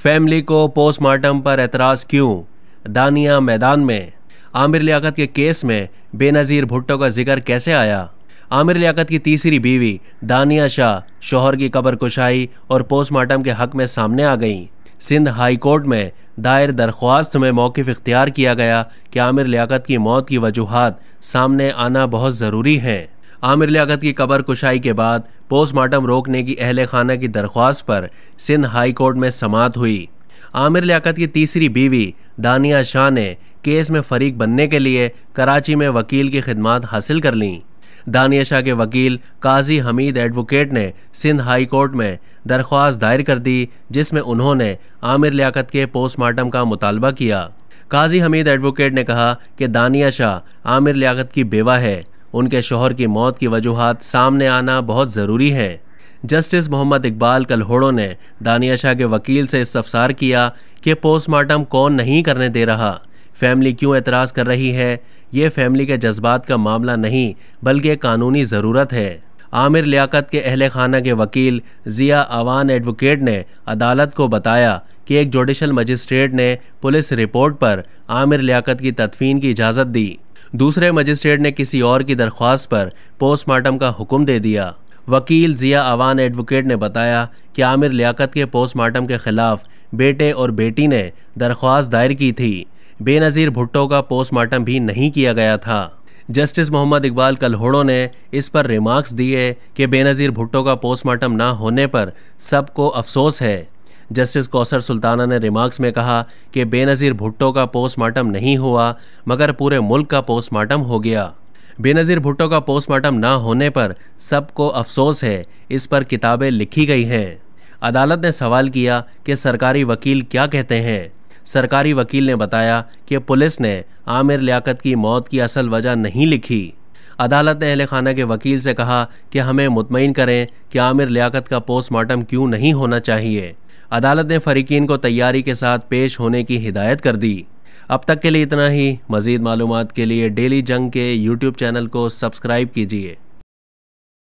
Family को postmortem पर एतराज़ क्यों, दानिया मैदान में। आमिर लियाकत के केस में बेनज़ीर भुट्टो का जिक्र कैसे आया। आमिर लियाकत की तीसरी बीवी दानिया शाह शौहर की कब्र कुशाई और पोस्टमार्टम के हक में सामने आ गईं। सिंध हाई कोर्ट में दायर दरख्वास्त में मौक़िफ़ इख्तियार किया गया कि आमिर लियाकत की मौत की वजूहात सामने आना बहुत ज़रूरी है। आमिर लियाकत की कब्र कुशाई के बाद पोस्टमार्टम रोकने की अहले खाना की दरख्वास्त पर सिंध हाई कोर्ट में समाअत हुई। आमिर लियाकत की तीसरी बीवी दानिया शाह ने केस में फ़रीक बनने के लिए कराची में वकील की खिदमात हासिल कर लीं। दानिया शाह के वकील काजी हमीद एडवोकेट ने सिंध हाई कोर्ट में दरख्वास्त दायर कर दी, जिसमें उन्होंने आमिर लियाकत के पोस्टमार्टम का मुतालबा किया। काजी हमीद एडवोकेट ने कहा कि दानिया शाह आमिर लियाकत की बेवा है, उनके शौहर की मौत की वजूहात सामने आना बहुत ज़रूरी है। जस्टिस मोहम्मद इकबाल कलहोड़ो ने दानिया शाह के वकील से इस्तफसार किया कि पोस्टमार्टम कौन नहीं करने दे रहा, फैमिली क्यों एतराज़ कर रही है। ये फैमिली के जज्बात का मामला नहीं बल्कि एक कानूनी ज़रूरत है। आमिर लियाकत के अहले खाना के वकील ज़िया अवान एडवोकेट ने अदालत को बताया कि एक जुडिशल मजिस्ट्रेट ने पुलिस रिपोर्ट पर आमिर लियाकत की तदफीन की इजाज़त दी। दूसरे मजिस्ट्रेट ने किसी और की दरख्वास्त पर पोस्टमार्टम का हुक्म दे दिया। वकील ज़िया अवान एडवोकेट ने बताया कि आमिर लियाकत के पोस्टमार्टम के ख़िलाफ़ बेटे और बेटी ने दरख्वास्त दायर की थी। बेनज़ीर भुट्टो का पोस्टमार्टम भी नहीं किया गया था। जस्टिस मोहम्मद इकबाल कलहोड़ो ने इस पर रिमार्क्स दिए कि बेनज़ीर भुट्टो का पोस्टमार्टम ना होने पर सबको अफसोस है। जस्टिस कौसर सुल्ताना ने रिमार्क्स में कहा कि बेनज़ीर भुट्टो का पोस्टमार्टम नहीं हुआ मगर पूरे मुल्क का पोस्टमार्टम हो गया। बेनज़ीर भुट्टो का पोस्टमार्टम ना होने पर सबको अफसोस है, इस पर किताबें लिखी गई हैं। अदालत ने सवाल किया कि सरकारी वकील क्या कहते हैं। सरकारी वकील ने बताया कि पुलिस ने आमिर लियाकत की मौत की असल वजह नहीं लिखी। अदालत ने अहले खाना के वकील से कहा कि हमें मुतमईन करें कि आमिर लियाकत का पोस्टमार्टम क्यों नहीं होना चाहिए। अदालत ने फ़रीकीन को तैयारी के साथ पेश होने की हिदायत कर दी। अब तक के लिए इतना ही। मज़ीद मालूमात के लिए डेली जंग के यूट्यूब चैनल को सब्सक्राइब कीजिए।